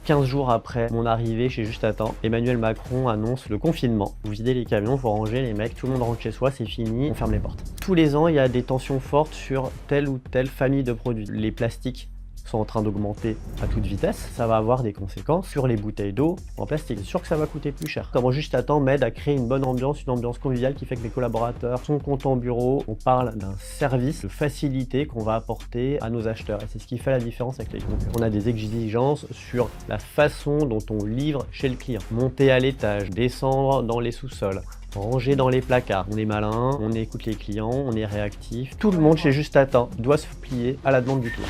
15 jours après mon arrivée chez Juste à Temps, Emmanuel Macron annonce le confinement. Vous videz les camions, vous rangez les mecs, tout le monde rentre chez soi, c'est fini, on ferme les portes. Tous les ans, il y a des tensions fortes sur telle ou telle famille de produits. Les plastiques sont en train d'augmenter à toute vitesse, ça va avoir des conséquences sur les bouteilles d'eau en plastique. C'est sûr que ça va coûter plus cher. Comment Juste à Temps m'aide à créer une bonne ambiance, une ambiance conviviale qui fait que mes collaborateurs sont contents au bureau. On parle d'un service de facilité qu'on va apporter à nos acheteurs et c'est ce qui fait la différence avec les concurrents. On a des exigences sur la façon dont on livre chez le client. Monter à l'étage, descendre dans les sous-sols, ranger dans les placards. On est malin, on écoute les clients, on est réactif. Tout le monde chez Juste à Temps doit se plier à la demande du client.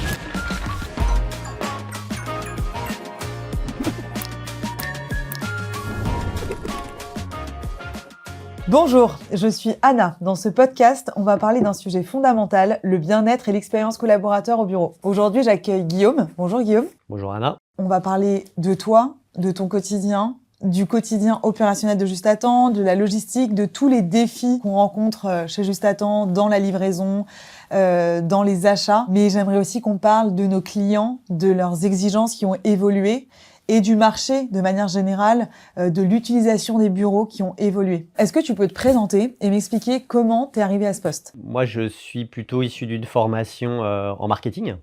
Bonjour, je suis Anna. Dans ce podcast, on va parler d'un sujet fondamental, le bien-être et l'expérience collaborateur au bureau. Aujourd'hui, j'accueille Guillaume. Bonjour Guillaume. Bonjour Anna. On va parler de toi, de ton quotidien, du quotidien opérationnel de Juste à Temps, de la logistique, de tous les défis qu'on rencontre chez Juste à Temps, dans la livraison, dans les achats. Mais j'aimerais aussi qu'on parle de nos clients, de leurs exigences qui ont évolué et du marché de manière générale, de l'utilisation des bureaux qui ont évolué. Est-ce que tu peux te présenter et m'expliquer comment tu es arrivé à ce poste? Moi, je suis plutôt issu d'une formation en marketing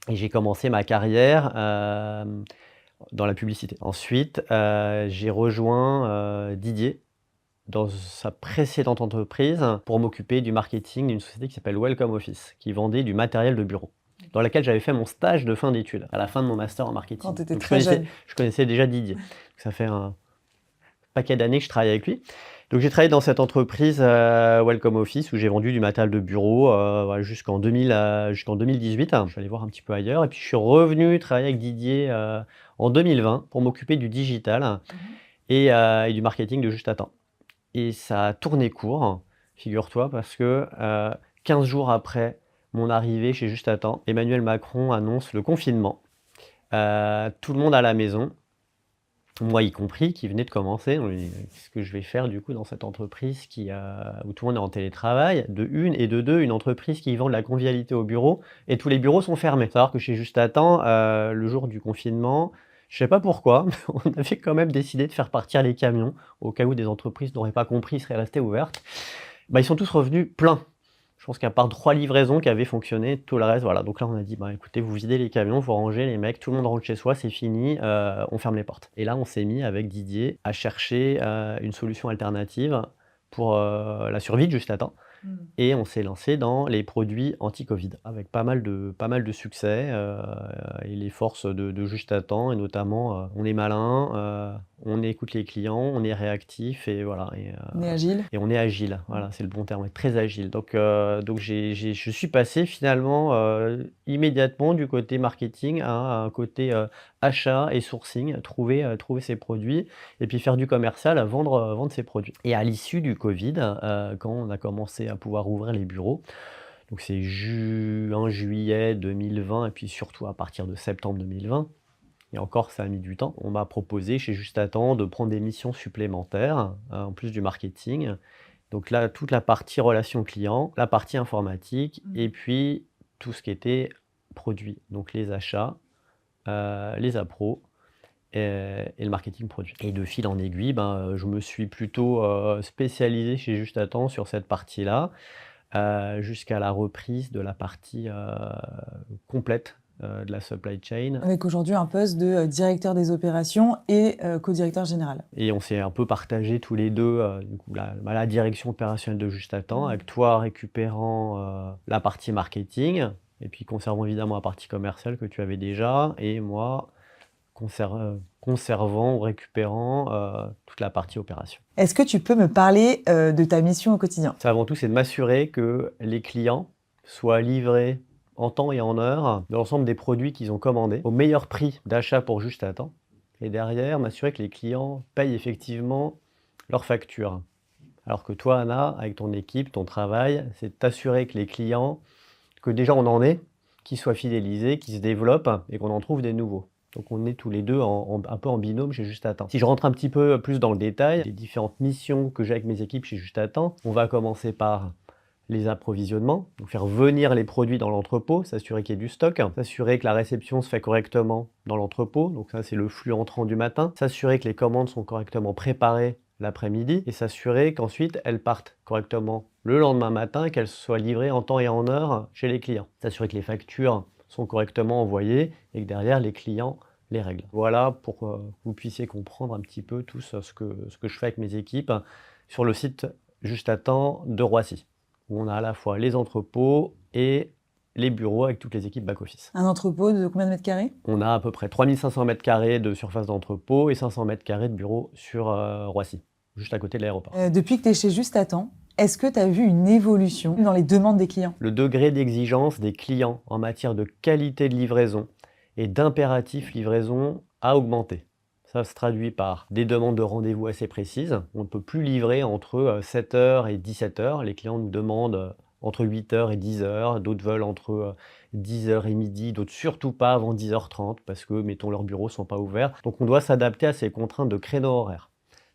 et j'ai commencé ma carrière dans la publicité. Ensuite, j'ai rejoint Didier dans sa précédente entreprise pour m'occuper du marketing d'une société qui s'appelle Welcome Office, qui vendait du matériel de bureau, dans laquelle j'avais fait mon stage de fin d'études, à la fin de mon master en marketing. Quand tu étais Donc, très jeune. je connaissais déjà Didier. Donc, ça fait un paquet d'années que je travaille avec lui. Donc j'ai travaillé dans cette entreprise Welcome Office où j'ai vendu du matériel de bureau voilà, jusqu'en 2018. Je suis allé voir un petit peu ailleurs et puis je suis revenu travailler avec Didier en 2020 pour m'occuper du digital et du marketing de Juste à Temps. Et ça a tourné court, figure-toi, parce que 15 jours après mon arrivée chez Juste à Temps, Emmanuel Macron annonce le confinement. Tout le monde à la maison, moi y compris, qui venait de commencer. On dit, qu'est-ce que je vais faire du coup dans cette entreprise où tout le monde est en télétravail, de une, et de deux, une entreprise qui vend de la convivialité au bureau, et tous les bureaux sont fermés. Il faut savoir que chez Juste à Temps, le jour du confinement, je sais pas pourquoi, mais on avait quand même décidé de faire partir les camions, au cas où des entreprises n'auraient pas compris, seraient restées ouvertes. Ils sont tous revenus pleins. Je pense qu'à part 3 livraisons qui avaient fonctionné, tout le reste, voilà. Donc là, on a dit, écoutez, vous videz les camions, vous rangez les mecs, tout le monde rentre chez soi, c'est fini, on ferme les portes. Et là, on s'est mis avec Didier à chercher une solution alternative pour la survie de Juste à Temps. Et on s'est lancé dans les produits anti-Covid, avec pas mal de succès, et les forces de Juste à Temps, et notamment, on est malin, on écoute les clients, on est réactif, et voilà. On est agile. Et on est agile, voilà, c'est le bon terme, très agile. Donc je suis passé finalement immédiatement du côté marketing à un côté achat et sourcing, trouver ses produits et puis faire du commercial, vendre ses produits. Et à l'issue du Covid, quand on a commencé à pouvoir ouvrir les bureaux, donc c'est juin, juillet 2020 et puis surtout à partir de septembre 2020, et encore ça a mis du temps, on m'a proposé chez Juste à Temps de prendre des missions supplémentaires, en plus du marketing. Donc là, toute la partie relation client, la partie informatique et puis tout ce qui était produit, donc les achats, les appros et le marketing produit. Et de fil en aiguille, je me suis plutôt spécialisé chez Juste à Temps sur cette partie-là, jusqu'à la reprise de la partie complète de la supply chain. Avec aujourd'hui un poste de directeur des opérations et co-directeur général. Et on s'est un peu partagé tous les deux du coup, la direction opérationnelle de Juste à Temps, avec toi récupérant la partie marketing, et puis conservant évidemment la partie commerciale que tu avais déjà, et moi conservant ou récupérant toute la partie opération. Est-ce que tu peux me parler de ta mission au quotidien? Ça, avant tout, c'est de m'assurer que les clients soient livrés en temps et en heure de l'ensemble des produits qu'ils ont commandés au meilleur prix d'achat pour Juste à Temps. Et derrière, m'assurer que les clients payent effectivement leurs factures. Alors que toi, Anna, avec ton équipe, ton travail, c'est de t'assurer que les clients, que déjà on en ait, qu'ils soient fidélisés, qu'ils se développent et qu'on en trouve des nouveaux. Donc on est tous les deux un peu en binôme chez Juste à Temps. Si je rentre un petit peu plus dans le détail, les différentes missions que j'ai avec mes équipes chez Juste à Temps, on va commencer par les approvisionnements, donc faire venir les produits dans l'entrepôt, s'assurer qu'il y ait du stock, s'assurer que la réception se fait correctement dans l'entrepôt, donc ça c'est le flux entrant du matin, s'assurer que les commandes sont correctement préparées l'après-midi et s'assurer qu'ensuite elles partent correctement le lendemain matin et qu'elles soient livrées en temps et en heure chez les clients. S'assurer que les factures sont correctement envoyées et que derrière les clients les règlent. Voilà pour que vous puissiez comprendre un petit peu tout ce que je fais avec mes équipes sur le site Juste à Temps de Roissy, où on a à la fois les entrepôts et les bureaux avec toutes les équipes back-office. Un entrepôt de combien de mètres carrés? On a à peu près 3500 mètres carrés de surface d'entrepôt et 500 mètres carrés de bureaux sur Roissy, juste à côté de l'aéroport. Depuis que tu es chez Juste à Temps, est-ce que tu as vu une évolution dans les demandes des clients? Le degré d'exigence des clients en matière de qualité de livraison et d'impératif livraison a augmenté. Ça se traduit par des demandes de rendez-vous assez précises. On ne peut plus livrer entre 7h et 17h. Les clients nous demandent entre 8h et 10h. D'autres veulent entre 10h et midi. D'autres surtout pas avant 10h30 parce que, mettons, leurs bureaux ne sont pas ouverts. Donc on doit s'adapter à ces contraintes de créneau horaire,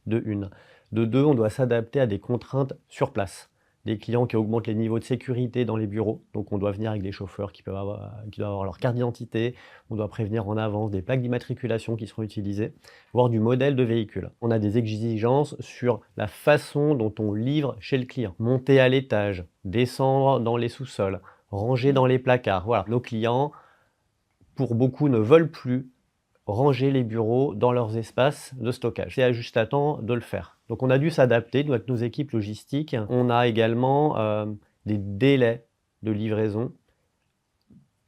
de une. De deux, on doit s'adapter à des contraintes sur place. Des clients qui augmentent les niveaux de sécurité dans les bureaux. Donc on doit venir avec des chauffeurs qui doivent avoir leur carte d'identité. On doit prévenir en avance des plaques d'immatriculation qui seront utilisées, voire du modèle de véhicule. On a des exigences sur la façon dont on livre chez le client. Monter à l'étage, descendre dans les sous-sols, ranger dans les placards. Voilà, nos clients, pour beaucoup, ne veulent plus ranger les bureaux dans leurs espaces de stockage. C'est à Juste à Temps de le faire. Donc on a dû s'adapter, nous, avec nos équipes logistiques. On a également des délais de livraison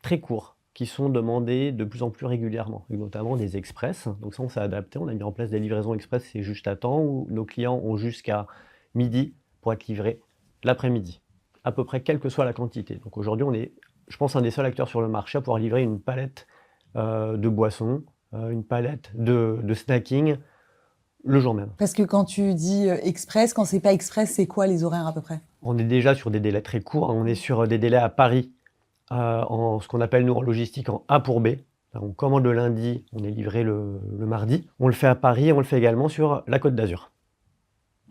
très courts qui sont demandés de plus en plus régulièrement, et notamment des express. Donc ça, on s'est adapté, on a mis en place des livraisons express, c'est Juste à Temps, où nos clients ont jusqu'à midi pour être livrés l'après-midi, à peu près quelle que soit la quantité. Donc aujourd'hui, on est, je pense, un des seuls acteurs sur le marché à pouvoir livrer une palette de boissons, une palette de snacking le jour même. Parce que quand tu dis express, quand c'est pas express, c'est quoi les horaires à peu près? On est déjà sur des délais très courts, hein. On est sur des délais à Paris, en ce qu'on appelle nous en logistique en A pour B. On commande le lundi, on est livré le mardi. On le fait à Paris et on le fait également sur la Côte d'Azur.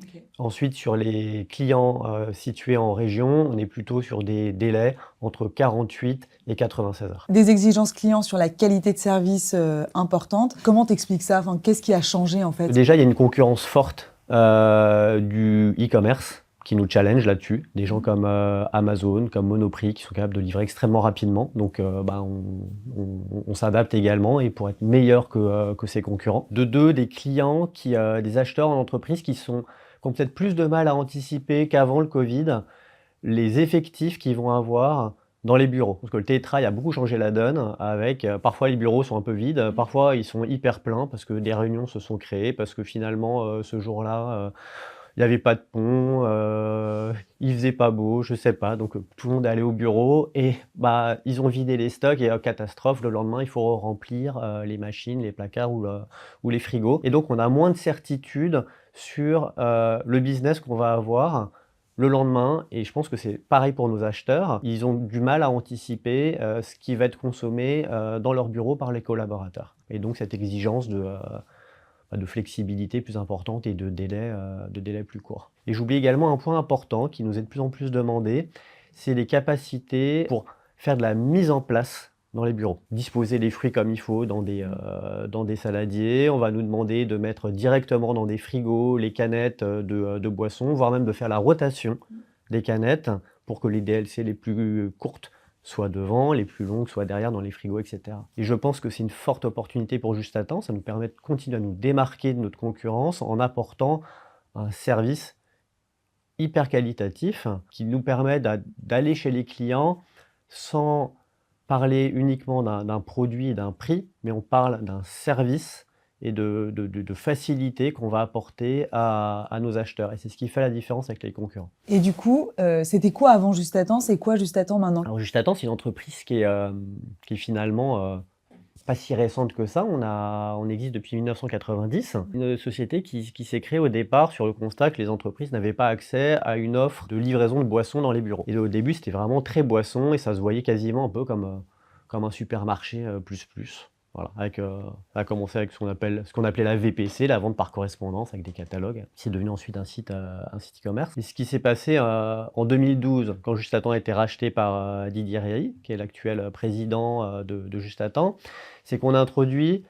Okay. Ensuite, sur les clients situés en région, on est plutôt sur des délais entre 48 et 96 heures. Des exigences clients sur la qualité de service importantes. Comment t'expliques ça? Enfin, qu'est-ce qui a changé en fait? Déjà, il y a une concurrence forte du e-commerce qui nous challenge là-dessus. Des gens comme Amazon, comme Monoprix, qui sont capables de livrer extrêmement rapidement. Donc, on s'adapte également et pour être meilleur que ses concurrents. De deux, des clients, des acheteurs en entreprise qui ont peut-être plus de mal à anticiper qu'avant le Covid les effectifs qu'ils vont avoir dans les bureaux. Parce que le télétravail a beaucoup changé la donne avec, parfois les bureaux sont un peu vides, parfois ils sont hyper pleins parce que des réunions se sont créées, parce que finalement ce jour-là, il n'y avait pas de pont, il faisait pas beau, je sais pas, donc tout le monde est allé au bureau et ils ont vidé les stocks et catastrophe, le lendemain il faut remplir les machines, les placards ou les frigos. Et donc on a moins de certitude sur le business qu'on va avoir le lendemain, et je pense que c'est pareil pour nos acheteurs. Ils ont du mal à anticiper ce qui va être consommé dans leur bureau par les collaborateurs. Et donc cette exigence de flexibilité plus importante et de délai plus court. Et j'oublie également un point important qui nous est de plus en plus demandé, c'est les capacités pour faire de la mise en place dans les bureaux. Disposer les fruits comme il faut dans des saladiers. On va nous demander de mettre directement dans des frigos les canettes de boissons, voire même de faire la rotation des canettes pour que les DLC les plus courtes soient devant, les plus longues soient derrière dans les frigos, etc. Et je pense que c'est une forte opportunité pour Juste à Temps. Ça nous permet de continuer à nous démarquer de notre concurrence en apportant un service hyper qualitatif qui nous permet d'aller chez les clients sans parler uniquement d'un produit et d'un prix, mais on parle d'un service et de facilité qu'on va apporter à nos acheteurs. Et c'est ce qui fait la différence avec les concurrents. Et du coup, c'était quoi avant Juste à Temps? C'est quoi Juste à Temps maintenant? Alors Juste à Temps, c'est une entreprise qui est finalement pas si récente que ça. On existe depuis 1990. Une société qui s'est créée au départ sur le constat que les entreprises n'avaient pas accès à une offre de livraison de boissons dans les bureaux. Et au début, c'était vraiment très boisson et ça se voyait quasiment un peu comme un supermarché plus. Voilà, ça a commencé avec ce qu'on appelait la VPC, la vente par correspondance, avec des catalogues. C'est devenu ensuite un site e-commerce. Et ce qui s'est passé en 2012, quand Juste à temps a été racheté par Didier Réry, qui est l'actuel président de Juste à temps, c'est qu'on a introduit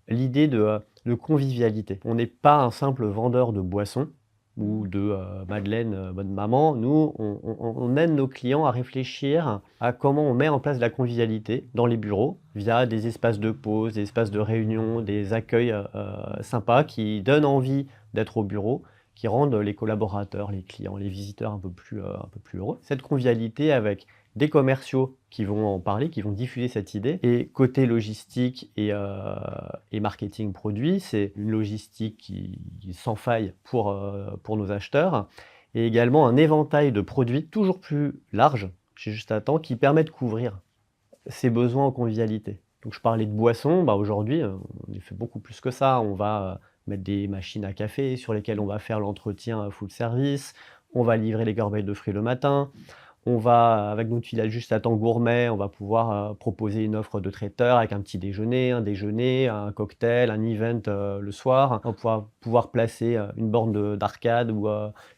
l'idée de convivialité. On n'est pas un simple vendeur de boissons ou de Madeleine, bonne maman. Nous, on aide nos clients à réfléchir à comment on met en place de la convivialité dans les bureaux via des espaces de pause, des espaces de réunion, des accueils sympas qui donnent envie d'être au bureau, qui rendent les collaborateurs, les clients, les visiteurs un peu plus heureux. Cette convivialité avec des commerciaux qui vont en parler, qui vont diffuser cette idée. Et côté logistique et marketing produit, c'est une logistique qui sans faille pour nos acheteurs, et également un éventail de produits toujours plus large chez Juste à temps qui permet de couvrir ces besoins en convivialité. Donc je parlais de boissons, aujourd'hui on fait beaucoup plus que ça. On va mettre des machines à café sur lesquelles on va faire l'entretien full service, on va livrer les corbeilles de fruits le matin. On va, avec notre filiale Juste à temps gourmet, on va pouvoir proposer une offre de traiteur avec un petit déjeuner, un déjeuner, un cocktail, un event le soir. On va pouvoir placer une borne d'arcade ou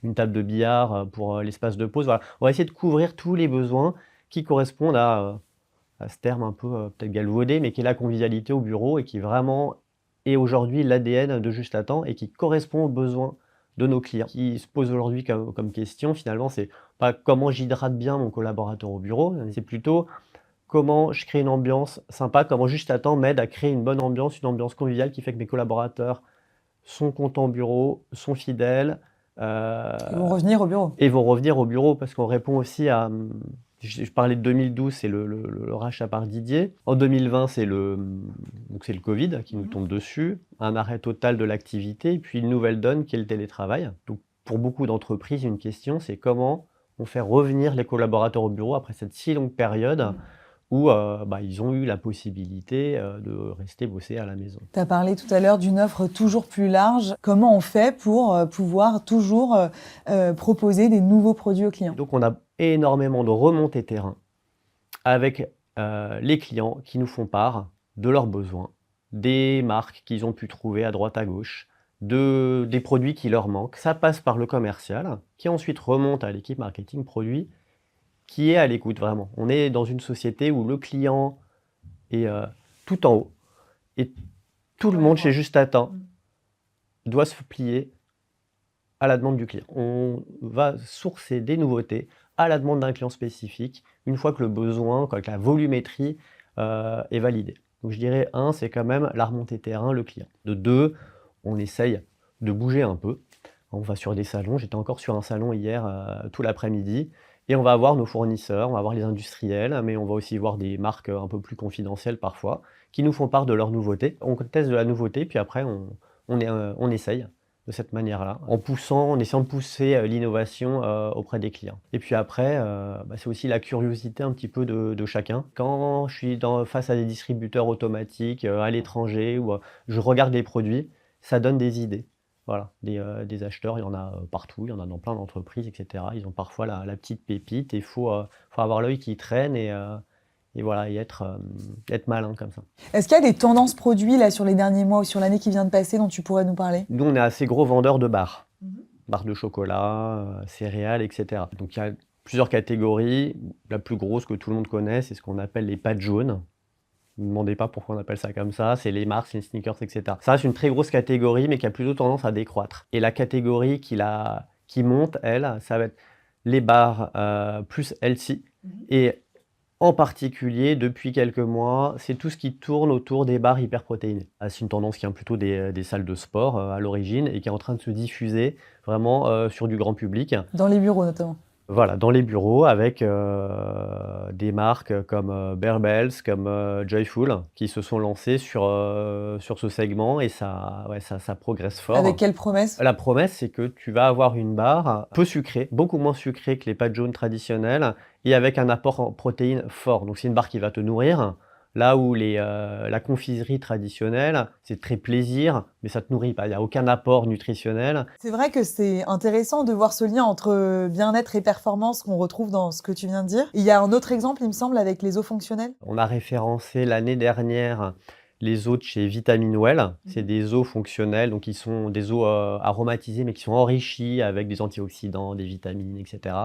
une table de billard pour l'espace de pause. Voilà. On va essayer de couvrir tous les besoins qui correspondent à ce terme un peu peut-être galvaudé, mais qui est la convivialité au bureau et qui vraiment est aujourd'hui l'ADN de Juste à temps et qui correspond aux besoins de nos clients. Ce qui se pose aujourd'hui comme question, finalement, c'est pas comment j'hydrate bien mon collaborateur au bureau, c'est plutôt comment je crée une ambiance sympa, comment Juste à temps m'aide à créer une bonne ambiance, une ambiance conviviale qui fait que mes collaborateurs sont contents au bureau, sont fidèles. Ils vont revenir au bureau. Et vont revenir au bureau parce qu'on répond aussi à... Je parlais de 2012, c'est le rachat par Didier. En 2020, c'est le Covid qui nous tombe dessus, un arrêt total de l'activité, et puis une nouvelle donne qui est le télétravail. Donc, pour beaucoup d'entreprises, une question, c'est comment on fait revenir les collaborateurs au bureau après cette si longue période où ils ont eu la possibilité de rester bosser à la maison. Tu as parlé tout à l'heure d'une offre toujours plus large. Comment on fait pour pouvoir toujours proposer des nouveaux produits aux clients? Donc, on a énormément de remontées terrain avec les clients qui nous font part de leurs besoins, des marques qu'ils ont pu trouver à droite à gauche, des produits qui leur manquent. Ça passe par le commercial qui ensuite remonte à l'équipe marketing produit qui est à l'écoute vraiment. On est dans une société où le client est tout en haut et tout le monde chez Juste à temps doit se plier à la demande du client. On va sourcer des nouveautés à la demande d'un client spécifique, une fois que le besoin, que la volumétrie est validée. Donc je dirais, c'est quand même la remontée terrain, le client. De 2, on essaye de bouger un peu. On va sur des salons, j'étais encore sur un salon hier tout l'après-midi, et on va voir nos fournisseurs, on va voir les industriels, mais on va aussi voir des marques un peu plus confidentielles parfois, qui nous font part de leurs nouveautés. On teste de la nouveauté, puis après on essaye de cette manière-là, en essayant de pousser l'innovation auprès des clients. Et puis après, c'est aussi la curiosité un petit peu de chacun. Quand je suis face à des distributeurs automatiques à l'étranger, ou je regarde les produits, ça donne des idées. Voilà, des acheteurs, il y en a partout, il y en a dans plein d'entreprises, etc. Ils ont parfois la petite pépite, et il faut avoir l'œil qui traîne et voilà, et être malin comme ça. Est-ce qu'il y a des tendances produits là sur les derniers mois ou sur l'année qui vient de passer dont tu pourrais nous parler? Nous, on est assez gros vendeurs de barres. Barres de chocolat, céréales, etc. Donc il y a plusieurs catégories. La plus grosse que tout le monde connaît, c'est ce qu'on appelle les pâtes jaunes. Ne me demandez pas pourquoi on appelle ça comme ça. C'est les Mars, les Snickers, etc. Ça reste une très grosse catégorie, mais qui a plutôt tendance à décroître. Et la catégorie qui monte, elle, ça va être les barres plus healthy. Et en particulier, depuis quelques mois, c'est tout ce qui tourne autour des barres hyperprotéinées. C'est une tendance qui vient plutôt des salles de sport à l'origine et qui est en train de se diffuser vraiment sur du grand public. Dans les bureaux notamment. Voilà, dans les bureaux avec des marques comme Bear Bells, comme Joyful, qui se sont lancées sur ce segment et ça progresse fort. Avec quelle promesse? La promesse, c'est que tu vas avoir une barre peu sucrée, beaucoup moins sucrée que les pâtes jaunes traditionnelles et avec un apport en protéines fort. Donc c'est une barre qui va te nourrir. Là où la confiserie traditionnelle, c'est très plaisir, mais ça ne te nourrit pas. Il n'y a aucun apport nutritionnel. C'est vrai que c'est intéressant de voir ce lien entre bien-être et performance qu'on retrouve dans ce que tu viens de dire. Il y a un autre exemple, il me semble, avec les eaux fonctionnelles. On a référencé l'année dernière les eaux de chez Vitamine Well. C'est des eaux fonctionnelles, donc qui sont des eaux aromatisées, mais qui sont enrichies avec des antioxydants, des vitamines, etc.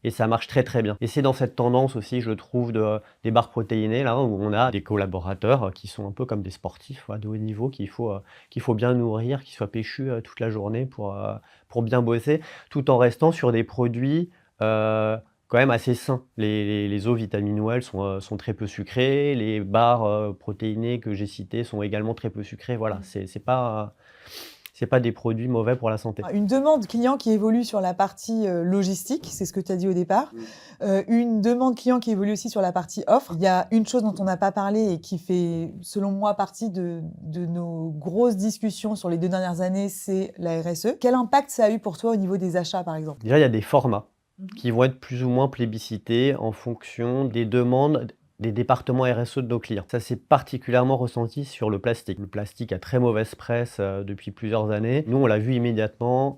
Et ça marche très très bien. Et c'est dans cette tendance aussi, je trouve, des barres protéinées, là, où on a des collaborateurs qui sont un peu comme des sportifs de haut niveau, qu'il faut bien nourrir, qui soient péchus toute la journée pour bien bosser, tout en restant sur des produits quand même assez sains. Les eaux Vitamine Well sont très peu sucrées, les barres protéinées que j'ai citées sont également très peu sucrées. Voilà, c'est pas des produits mauvais pour la santé. Une demande client qui évolue sur la partie logistique, c'est ce que tu as dit au départ. Une demande client qui évolue aussi sur la partie offre. Il y a une chose dont on n'a pas parlé et qui fait, selon moi, partie de nos grosses discussions sur les 2 dernières années, c'est la RSE. Quel impact ça a eu pour toi au niveau des achats, par exemple? Déjà, il y a des formats qui vont être plus ou moins plébiscités en fonction des demandes des départements RSE de nos clients. Ça s'est particulièrement ressenti sur le plastique. Le plastique a très mauvaise presse depuis plusieurs années. Nous, on l'a vu immédiatement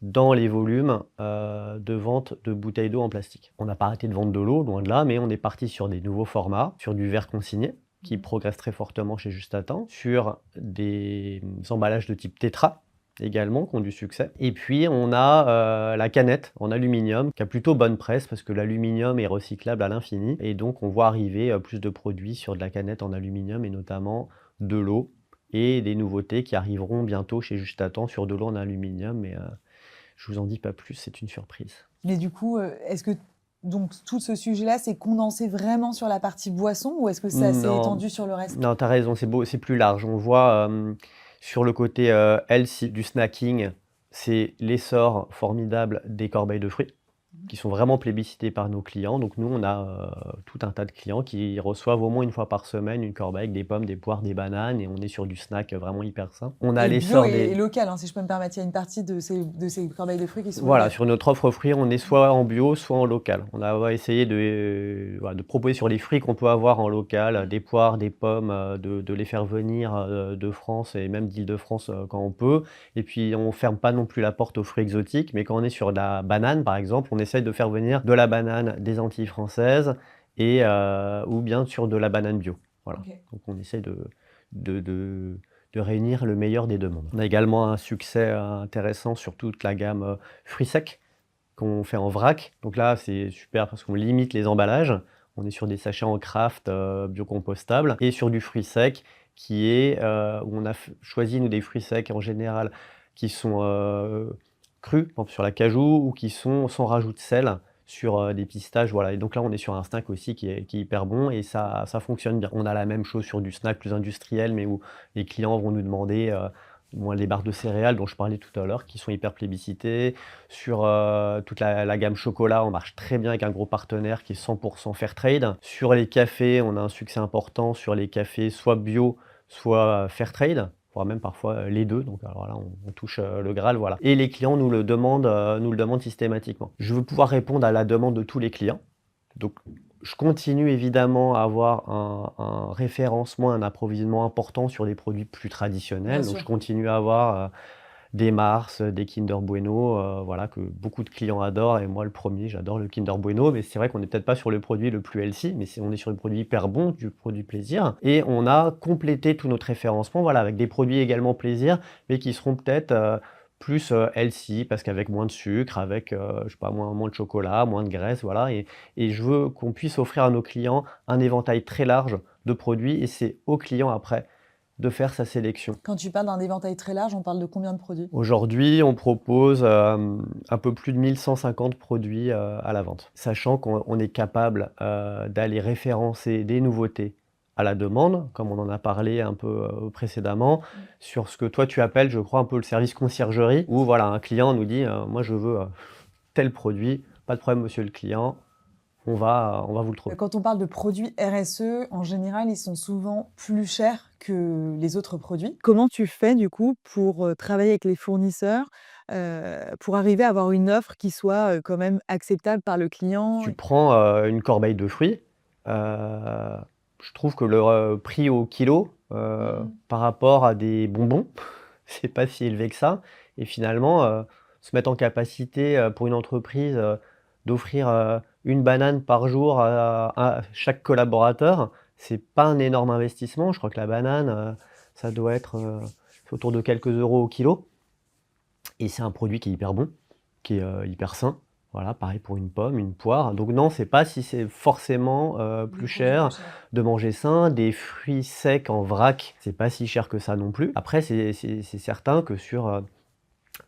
dans les volumes de vente de bouteilles d'eau en plastique. On n'a pas arrêté de vendre de l'eau, loin de là, mais on est parti sur des nouveaux formats, sur du verre consigné, qui progresse très fortement chez Juste à Temps, sur des emballages de type Tetra, également, qui ont du succès. Et puis, on a la canette en aluminium, qui a plutôt bonne presse, parce que l'aluminium est recyclable à l'infini. Et donc, on voit arriver plus de produits sur de la canette en aluminium, et notamment de l'eau, et des nouveautés qui arriveront bientôt chez Juste à Temps sur de l'eau en aluminium. Mais je vous en dis pas plus, c'est une surprise. Mais du coup, est-ce que donc tout ce sujet-là s'est condensé vraiment sur la partie boisson ou est-ce que ça s'est Non. étendu sur le reste? Non, tu as raison, c'est plus large. On voit sur le côté healthy du snacking, c'est l'essor formidable des corbeilles de fruits, qui sont vraiment plébiscitées par nos clients. Donc nous, on a tout un tas de clients qui reçoivent au moins une fois par semaine une corbeille avec des pommes, des poires, des bananes, et on est sur du snack vraiment hyper sain. On a Et bio l'essor et des... local, hein, si je peux me permettre. Il y a une partie de ces corbeilles de fruits qui sont Voilà, locales. sur notre offre fruits, on est soit en bio, soit en local. On a essayé de proposer sur les fruits qu'on peut avoir en local, des poires, des pommes, de les faire venir de France et même d'Île-de-France quand on peut. Et puis, on ferme pas non plus la porte aux fruits exotiques, mais quand on est sur la banane, par exemple, on essaye de faire venir de la banane des Antilles françaises et ou bien sur de la banane bio. Voilà. Ok. Donc, on essaye de réunir le meilleur des deux mondes. On a également un succès intéressant sur toute la gamme fruits secs qu'on fait en vrac. Donc là, c'est super parce qu'on limite les emballages. On est sur des sachets en craft biocompostables et sur du fruit sec qui est où on a choisi nous des fruits secs en général qui sont crus, par exemple sur la cajou, ou qui sont sans rajout de sel sur des pistaches, voilà. Et donc là, on est sur un snack aussi qui est hyper bon et ça fonctionne bien. On a la même chose sur du snack plus industriel, mais où les clients vont nous demander les barres de céréales dont je parlais tout à l'heure, qui sont hyper plébiscitées. Sur toute la gamme chocolat, on marche très bien avec un gros partenaire qui est 100% Fairtrade. Sur les cafés, on a un succès important sur les cafés soit bio, soit Fairtrade, voire même parfois les deux. Donc alors là, on touche le Graal, voilà. Et les clients nous le demandent systématiquement. Je veux pouvoir répondre à la demande de tous les clients. Donc, je continue évidemment à avoir un référencement, un approvisionnement important sur des produits plus traditionnels. Bien Donc, sûr. je continue à avoir des Mars, des Kinder Bueno, voilà, que beaucoup de clients adorent. Et moi, le premier, j'adore le Kinder Bueno. Mais c'est vrai qu'on n'est peut-être pas sur le produit le plus healthy, mais on est sur le produit hyper bon, du produit plaisir. Et on a complété tout notre référencement, voilà, avec des produits également plaisir, mais qui seront peut-être plus healthy, parce qu'avec moins de sucre, avec je sais pas, moins de chocolat, moins de graisse, voilà. Et je veux qu'on puisse offrir à nos clients un éventail très large de produits, et c'est aux clients après de faire sa sélection. Quand tu parles d'un éventail très large, on parle de combien de produits? Aujourd'hui, on propose un peu plus de 1150 produits à la vente, sachant qu'on est capable d'aller référencer des nouveautés à la demande, comme on en a parlé un peu précédemment, sur ce que toi tu appelles, je crois, un peu le service conciergerie, où voilà, un client nous dit moi je veux tel produit, pas de problème monsieur le client, on va vous le trouver. Quand on parle de produits RSE, en général, ils sont souvent plus chers que les autres produits. Comment tu fais du coup pour travailler avec les fournisseurs, pour arriver à avoir une offre qui soit quand même acceptable par le client? Tu prends une corbeille de fruits, je trouve que le prix au kilo par rapport à des bonbons, c'est pas si élevé que ça. Et finalement, se mettre en capacité pour une entreprise d'offrir une banane par jour à chaque collaborateur, c'est pas un énorme investissement. Je crois que la banane, ça doit être, autour de quelques euros au kilo et c'est un produit qui est hyper bon, qui est, hyper sain. Voilà, pareil pour une pomme, une poire. Donc non, c'est pas si c'est forcément, plus Des produits cher plus chers. de manger sain. Des fruits secs en vrac, c'est pas si cher que ça non plus. Après, c'est certain que sur,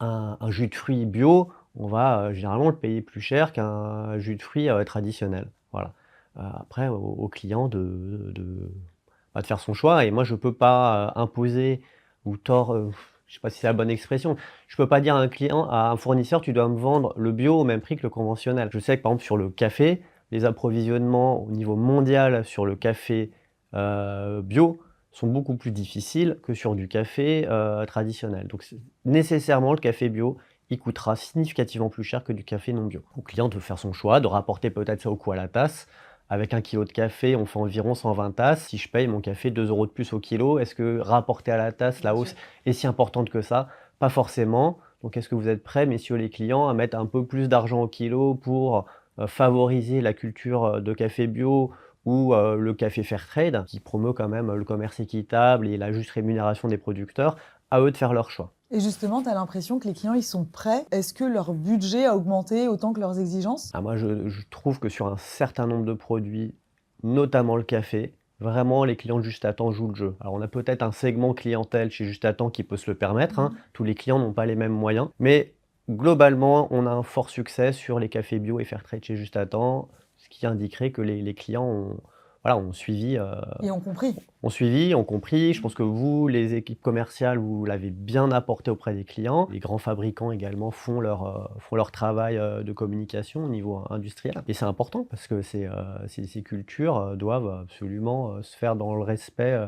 un jus de fruits bio, on va, généralement le payer plus cher qu'un jus de fruits, traditionnel. Voilà. Après au client de faire son choix et moi je peux pas, imposer ou je sais pas si c'est la bonne expression. Je peux pas dire à un fournisseur: «Tu dois me vendre le bio au même prix que le conventionnel». Je sais que par exemple sur le café, les approvisionnements au niveau mondial sur le café, bio sont beaucoup plus difficiles que sur du café, traditionnel. Donc c'est nécessairement le café bio, il coûtera significativement plus cher que du café non bio. Au client de faire son choix, de rapporter peut-être ça au coût à la tasse. Avec 1 kilo de café, on fait environ 120 tasses. Si je paye mon café 2 € de plus au kilo, est-ce que rapporté à la tasse, Bien la sûr. hausse est si importante que ça? Pas forcément. Donc est-ce que vous êtes prêts, messieurs les clients, à mettre un peu plus d'argent au kilo pour, favoriser la culture, de café bio ou, le café Fairtrade, qui promeut quand même le commerce équitable et la juste rémunération des producteurs? À eux de faire leur choix. Et justement, tu as l'impression que les clients, ils sont prêts? Est-ce que leur budget a augmenté autant que leurs exigences? Ah moi je trouve que sur un certain nombre de produits, notamment le café, vraiment les clients de Juste à Temps jouent le jeu. Alors on a peut-être un segment clientèle chez Juste à Temps qui peut se le permettre, hein. Mmh. Tous les clients n'ont pas les mêmes moyens, mais globalement, on a un fort succès sur les cafés bio et Fairtrade chez Juste à Temps, ce qui indiquerait que les clients ont voilà, ont suivi, Et ont compris. ont suivi, ont compris. Je pense que vous, les équipes commerciales, vous l'avez bien apporté auprès des clients. Les grands fabricants également font leur travail, de communication au niveau industriel et c'est important parce que ces cultures, doivent absolument, se faire dans le respect,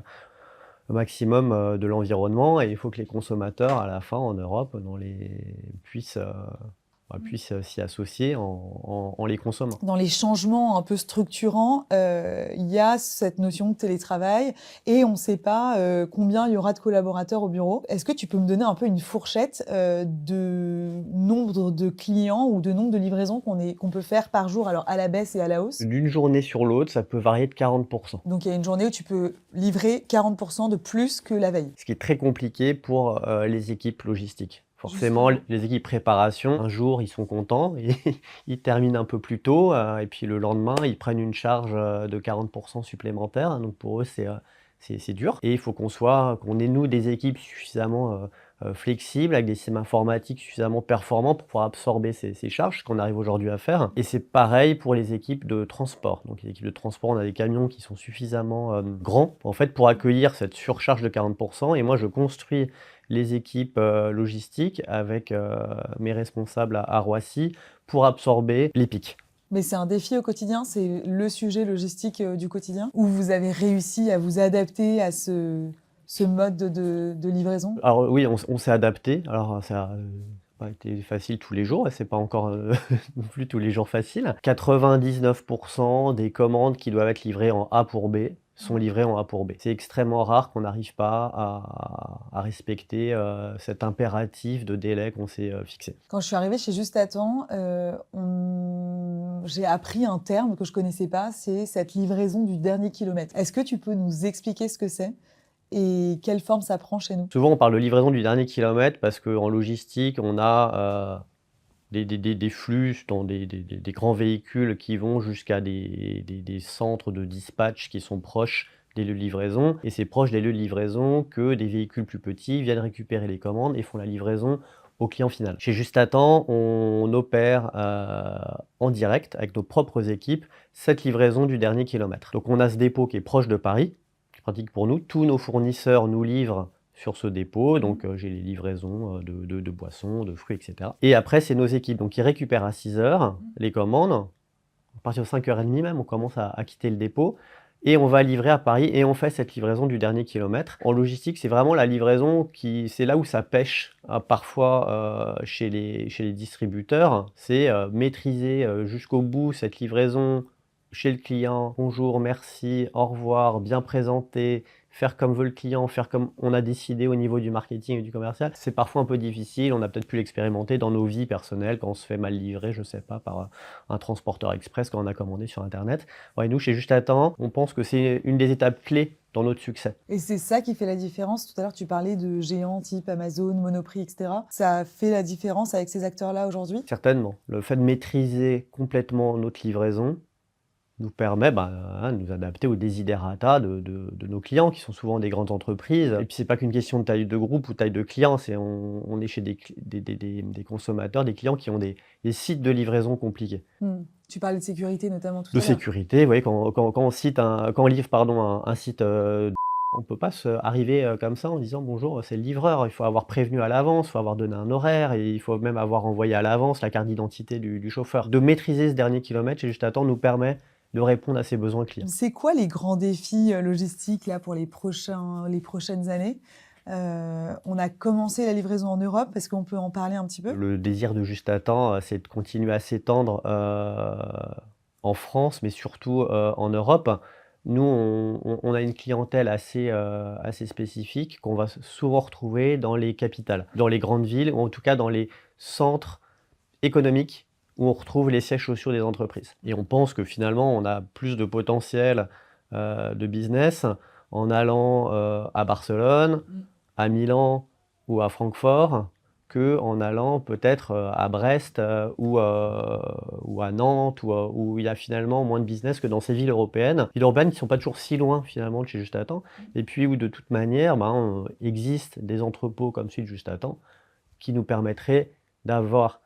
au maximum, de l'environnement et il faut que les consommateurs à la fin en Europe, puissent s'y associer en les consommant. Dans les changements un peu structurants, il y a cette notion de télétravail et on ne sait pas, combien il y aura de collaborateurs au bureau. Est-ce que tu peux me donner un peu une fourchette, de nombre de clients ou de nombre de livraisons qu'on peut faire par jour, alors à la baisse et à la hausse? D'une journée sur l'autre, ça peut varier de 40. Donc il y a une journée où tu peux livrer 40% de plus que la veille. Ce qui est très compliqué pour, les équipes logistiques. Forcément, Justement. les équipes préparation, un jour, ils sont contents et ils terminent un peu plus tôt, et puis le lendemain, ils prennent une charge, de 40 supplémentaire. Donc pour eux, c'est dur et il faut qu'on ait nous des équipes suffisamment, flexibles avec des systèmes informatiques suffisamment performants pour pouvoir absorber ces charges, ce qu'on arrive aujourd'hui à faire et c'est pareil pour les équipes de transport. Donc les équipes de transport, on a des camions qui sont suffisamment, grands, en fait, pour accueillir cette surcharge de 40 et moi je construis les équipes, logistiques avec, mes responsables à Roissy pour absorber les pics. Mais c'est un défi au quotidien? C'est le sujet logistique, du quotidien? Où vous avez réussi à vous adapter à ce mode de livraison? Alors oui, on s'est adapté. Alors ça a, pas été facile tous les jours et c'est pas encore, non plus tous les jours facile. 99 des commandes qui doivent être livrées en A pour B sont livrées en A pour B. C'est extrêmement rare qu'on n'arrive pas à respecter, cet impératif de délai qu'on s'est, fixé. Quand je suis arrivée chez Juste à Temps, j'ai appris un terme que je connaissais pas, c'est cette livraison du dernier kilomètre. Est-ce que tu peux nous expliquer ce que c'est et quelle forme ça prend chez nous? Souvent, on parle de livraison du dernier kilomètre parce qu'en logistique, on a, des flux dans des grands véhicules qui vont jusqu'à des centres de dispatch qui sont proches des lieux de livraison et c'est proche des lieux de livraison que des véhicules plus petits viennent récupérer les commandes et font la livraison au client final. Chez Juste à Temps, on opère, en direct avec nos propres équipes cette livraison du dernier kilomètre. Donc on a ce dépôt qui est proche de Paris, qui est pratique pour nous. Tous nos fournisseurs nous livrent sur ce dépôt, donc j'ai les livraisons, de boissons, de fruits et cetera et après c'est nos équipes donc qui récupèrent à 6 heures les commandes. À partir de 5h30 même, on commence à quitter le dépôt et on va livrer à Paris et on fait cette livraison du dernier kilomètre. En logistique, c'est vraiment la livraison c'est là où ça pêche, parfois, chez les distributeurs. C'est, maîtriser, jusqu'au bout cette livraison chez le client. Bonjour, merci, au revoir, bien présenté, faire comme veut le client, faire comme on a décidé au niveau du marketing et du commercial, c'est parfois un peu difficile. On a peut-être pu l'expérimenter dans nos vies personnelles quand on se fait mal livrer, je sais pas, par un transporteur express quand on a commandé sur Internet. Ouais, nous, chez Juste à Temps, on pense que c'est une des étapes clés dans notre succès. Et c'est ça qui fait la différence. Tout à l'heure, tu parlais de géants type Amazon, Monoprix, etc. Ça fait la différence avec ces acteurs-là aujourd'hui? Certainement. Le fait de maîtriser complètement notre livraison nous permet de nous adapter aux desiderata de nos clients qui sont souvent des grandes entreprises. Et puis c'est pas qu'une question de taille de groupe ou taille de client, on est chez des consommateurs, des clients qui ont des sites de livraison compliqués. Tu parlais de sécurité notamment tout De à l'heure. sécurité, vous voyez, quand on livre un site, on peut pas arriver comme ça en disant: «Bonjour, c'est le livreur». Il faut avoir prévenu à l'avance, il faut avoir donné un horaire et il faut même avoir envoyé à l'avance la carte d'identité du chauffeur. De maîtriser ce dernier kilomètre chez Juste à Temps nous permet de répondre à ces besoins clients. C'est quoi les grands défis logistiques là, pour les prochaines années? On a commencé la livraison en Europe. Est-ce qu'on peut en parler un petit peu? Le désir de Juste à Temps, c'est de continuer à s'étendre, en France, mais surtout, en Europe. Nous, on a une clientèle assez spécifique qu'on va souvent retrouver dans les capitales, dans les grandes villes ou en tout cas dans les centres économiques où on retrouve les sièges sociaux des entreprises. Et on pense que finalement, on a plus de potentiel, de business en allant, à Barcelone, à Milan ou à Francfort, qu'en allant peut-être, à Brest, ou à Nantes, où il y a finalement moins de business que dans ces villes européennes. Villes urbaines qui ne sont pas toujours si loin finalement de chez Juste à Temps, et puis où de toute manière, existe des entrepôts comme celui de Juste à Temps, qui nous permettraient d'avoir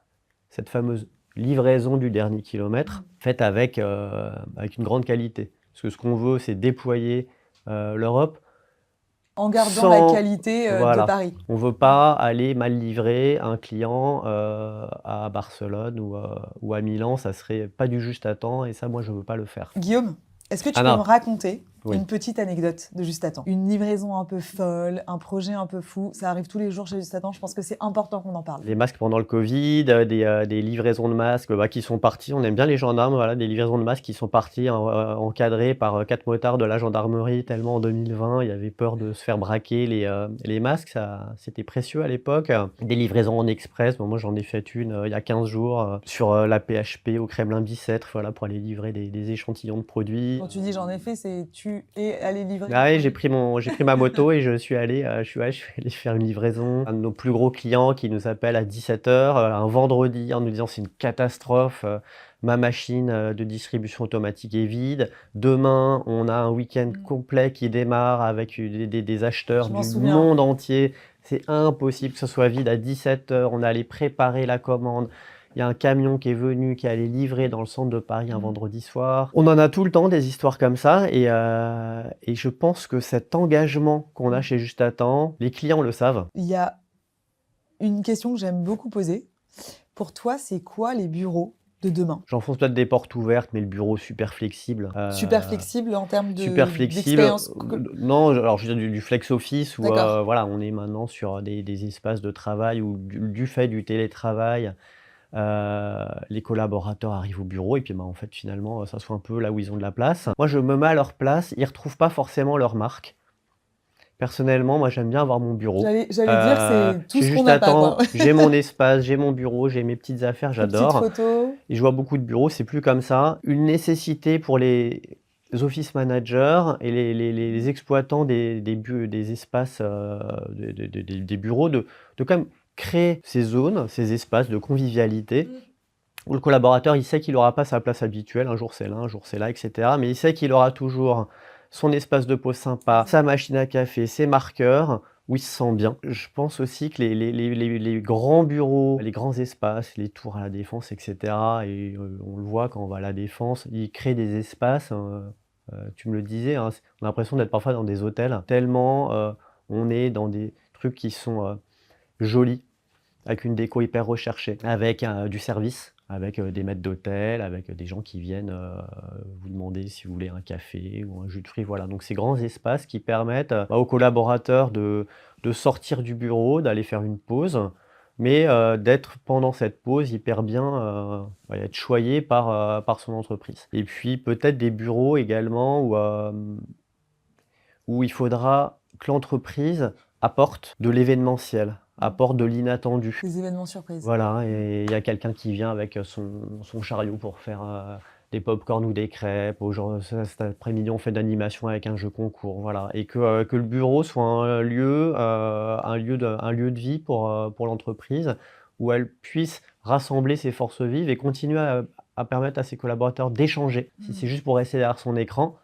cette fameuse livraison du dernier kilomètre, faite avec une grande qualité. Parce que ce qu'on veut, c'est déployer l'Europe En gardant sans la qualité voilà. de Paris. On veut pas aller mal livrer un client à Barcelone ou à Milan, ça serait pas du Juste à Temps et ça, moi, je veux pas le faire. Guillaume, est-ce que tu Anna. peux me raconter Oui. une petite anecdote de Juste à Temps? Une livraison un peu folle, un projet un peu fou. Ça arrive tous les jours chez Juste à Temps. Je pense que c'est important qu'on en parle. Les masques pendant le Covid, des livraisons de masques qui sont partis. On aime bien les gendarmes, voilà, des livraisons de masques qui sont partis encadrés par 4 motards de la gendarmerie, tellement en 2020, il y avait peur de se faire braquer les masques. Ça, c'était précieux à l'époque. Des livraisons en express. Bon, moi, j'en ai fait une il y a 15 jours sur la PHP au Kremlin-Bicêtre, voilà, pour aller livrer des échantillons de produits. Quand tu dis j'en ai fait, c'est tu es allé livrer? Ah oui, j'ai pris ma moto et je suis allé faire une livraison. Un de nos plus gros clients qui nous appelle à 17h un vendredi en nous disant: «C'est une catastrophe, ma machine de distribution automatique est vide. Demain, on a un week-end complet qui démarre avec des acheteurs Je m'en du souviens. monde entier. C'est impossible que ce soit vide à 17h. On est allé préparer la commande. Il y a un camion qui est venu, qui allait livrer dans le centre de Paris un vendredi soir». On en a tout le temps des histoires comme ça et je pense que cet engagement qu'on a chez Juste à Temps, les clients le savent. Il y a une question que j'aime beaucoup poser. Pour toi, c'est quoi les bureaux de demain? J'enfonce peut-être des portes ouvertes, mais le bureau super flexible. Super flexible en termes Super flexible. d'expérience. Non, alors je veux dire du flex office où D'accord. voilà, on est maintenant sur des espaces de travail où du fait du télétravail, les collaborateurs arrivent au bureau et puis en fait finalement ça soit un peu là où ils ont de la place. Moi je me mets à leur place, ils retrouvent pas forcément leur marque. Personnellement, moi j'aime bien avoir mon bureau. J'allais dire, c'est tout Chez ce qu'on Juste n'a à pas, Temps, quoi. j'ai mon espace, j'ai mon bureau, j'ai mes petites affaires, Des petites j'adore. photos. Et je vois beaucoup de bureaux, c'est plus comme ça. Une nécessité pour les office managers et les exploitants des espaces, des bureaux de quand même créer ces zones, ces espaces de convivialité où le collaborateur, il sait qu'il aura pas sa place habituelle. Un jour c'est là, un jour c'est là, et cetera. Mais il sait qu'il aura toujours son espace de pause sympa, sa machine à café, ses marqueurs, où il se sent bien. Je pense aussi que les grands bureaux, les grands espaces, les tours à la Défense, et cetera, on le voit quand on va à la Défense, ils créent des espaces, tu me le disais, hein, on a l'impression d'être parfois dans des hôtels, tellement on est dans des trucs qui sont jolis, avec une déco hyper recherchée, avec du service, avec des maîtres d'hôtel, avec des gens qui viennent vous demander si vous voulez un café ou un jus de fruits. Voilà, donc ces grands espaces qui permettent aux collaborateurs de sortir du bureau, d'aller faire une pause, mais d'être pendant cette pause hyper bien, être choyé par son entreprise. Et puis peut-être des bureaux également où il faudra que l'entreprise apporte de l'événementiel, apporte de l'inattendu. Des événements surprises. Voilà, et il y a quelqu'un qui vient avec son chariot pour faire des pop-corn ou des crêpes. Cet après-midi, on fait de l'animation avec un jeu concours, voilà. Et que le bureau soit un lieu de vie pour l'entreprise, où elle puisse rassembler ses forces vives et continuer à permettre à ses collaborateurs d'échanger. Si c'est juste pour rester derrière son écran,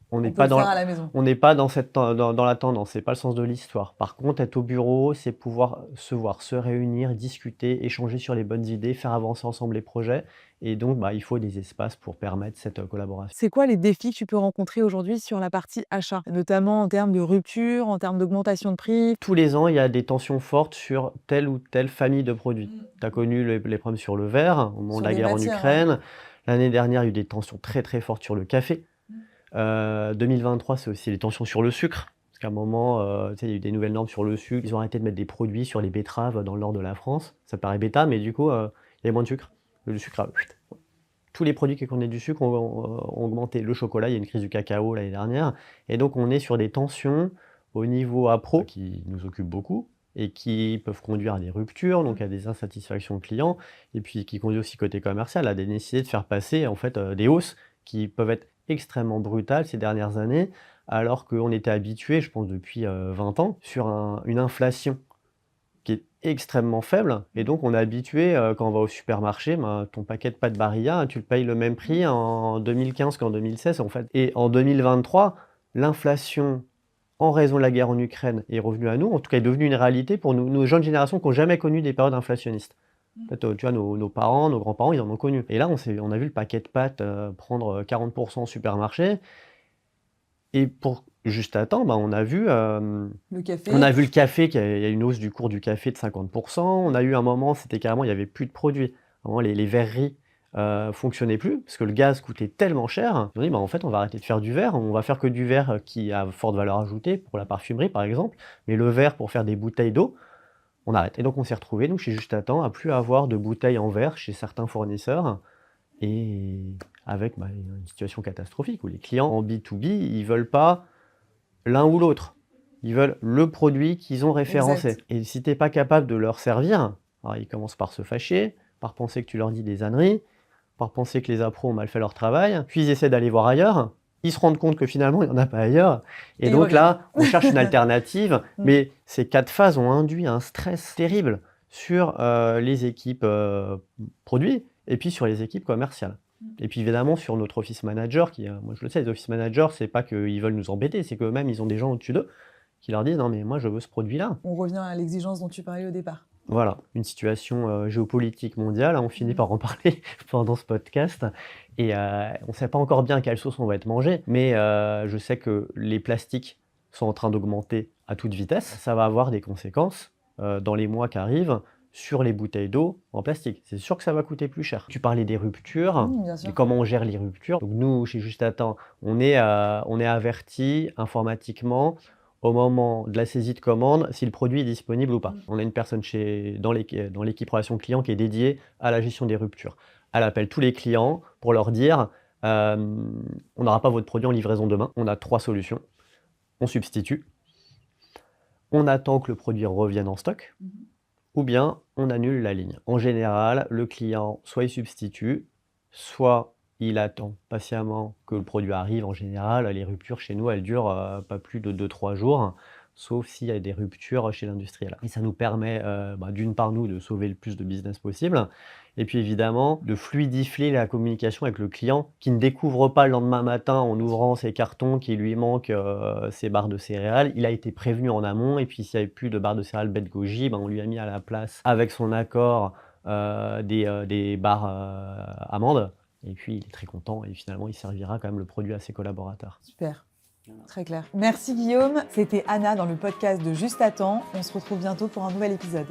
on n'est On peut pas le dans faire à la maison. on n'est pas dans la tendance, c'est pas le sens de l'histoire. Par contre, être au bureau, c'est pouvoir se voir, se réunir, discuter, échanger sur les bonnes idées, faire avancer ensemble les projets. Et donc, il faut des espaces pour permettre cette collaboration. C'est quoi les défis que tu peux rencontrer aujourd'hui sur la partie achat, notamment en termes de rupture, en termes d'augmentation de prix? Tous les ans, il y a des tensions fortes sur telle ou telle famille de produits. Tu as connu les problèmes sur le verre au moment Sur de la les guerre en matières, ouais. Ukraine. L'année dernière, il y a eu des tensions très très fortes sur le café. 2023, c'est aussi les tensions sur le sucre. Parce qu'à un moment, tu sais, il y a eu des nouvelles normes sur le sucre. Ils ont arrêté de mettre des produits sur les betteraves dans le nord de la France. Ça paraît bêta, mais du coup, il y avait moins de sucre. Le sucre tous les produits qui contenaient du sucre ont augmenté. Le chocolat, il y a une crise du cacao l'année dernière. Et donc, on est sur des tensions au niveau appro qui nous occupent beaucoup et qui peuvent conduire à des ruptures, donc à des insatisfactions clients, et puis qui conduisent aussi côté commercial à des nécessités de faire passer en fait des hausses qui peuvent être extrêmement brutales ces dernières années, alors qu'on était habitué, je pense depuis 20 ans, sur une inflation qui est extrêmement faible. Et donc on est habitué, quand on va au supermarché, ton paquet de pâtes Barilla, tu le payes le même prix en 2015 qu'en 2016 en fait. Et en 2023, l'inflation, en raison de la guerre en Ukraine, est revenue à nous, en tout cas est devenue une réalité pour nous, nos jeunes générations qui n'ont jamais connu des périodes inflationnistes. Peut-être, tu vois, nos parents, nos grands-parents, ils en ont connu. Et là, on a vu le paquet de pâtes prendre 40% au supermarché. Et pour juste à temps, on a vu Le café. on a vu le café, il y a une hausse du cours du café de 50%. On a eu un moment, c'était carrément, il n'y avait plus de produits. À un moment, les verreries fonctionnaient plus parce que le gaz coûtait tellement cher. Ils ont dit, en fait, on va arrêter de faire du verre. On va faire que du verre qui a forte valeur ajoutée pour la parfumerie, par exemple. Mais le verre pour faire des bouteilles d'eau, on arrête. Et donc, on s'est retrouvés, nous, chez Juste à Temps, à plus avoir de bouteilles en verre chez certains fournisseurs. Et avec une situation catastrophique où les clients en B2B, ils veulent pas l'un ou l'autre. Ils veulent le produit qu'ils ont référencé. Exact. Et si tu n'es pas capable de leur servir, alors ils commencent par se fâcher, par penser que tu leur dis des âneries, par penser que les appros ont mal fait leur travail, puis ils essaient d'aller voir ailleurs, ils se rendent compte que finalement il n'y en a pas ailleurs, et Et donc ils là, on cherche une alternative, Mm. mais ces 4 phases ont induit un stress terrible sur les équipes produits, et puis sur les équipes commerciales. Et puis évidemment sur notre office manager, moi je le sais, les office managers, c'est pas qu'ils veulent nous embêter, c'est qu'eux-mêmes ils ont des gens au-dessus d'eux qui leur disent non mais moi je veux ce produit-là. On revient à l'exigence dont tu parlais au départ. Voilà, une situation géopolitique mondiale, on finit par en parler pendant ce podcast, et on ne sait pas encore bien quelle sauce on va être mangé, mais je sais que les plastiques sont en train d'augmenter à toute vitesse. Ça va avoir des conséquences dans les mois qui arrivent sur les bouteilles d'eau en plastique. C'est sûr que ça va coûter plus cher. Tu parlais des ruptures, Bien sûr. et comment on gère les ruptures. Donc nous, chez Juste à Temps, on est averti informatiquement au moment de la saisie de commande si le produit est disponible ou pas. On a une personne dans l'équipe relation client qui est dédiée à la gestion des ruptures. Elle appelle tous les clients pour leur dire on n'aura pas votre produit en livraison demain. On a 3 solutions. On substitue, on attend que le produit revienne en stock, ou bien on annule la ligne. En général, le client, soit il substitue, soit il attend patiemment que le produit arrive. En général, les ruptures chez nous, elles durent pas plus de 2-3 jours, sauf s'il y a des ruptures chez l'industriel. Et ça nous permet, d'une part, nous, de sauver le plus de business possible, et puis évidemment, de fluidifier la communication avec le client, qui ne découvre pas le lendemain matin en ouvrant ses cartons qu'il lui manque ses barres de céréales. Il a été prévenu en amont, et puis s'il n'y avait plus de barres de céréales bête goji, on lui a mis à la place, avec son accord, des barres amandes. Et puis il est très content, et finalement il servira quand même le produit à ses collaborateurs. Super. Très clair. Merci Guillaume. C'était Anna dans le podcast de Juste à Temps. On se retrouve bientôt pour un nouvel épisode.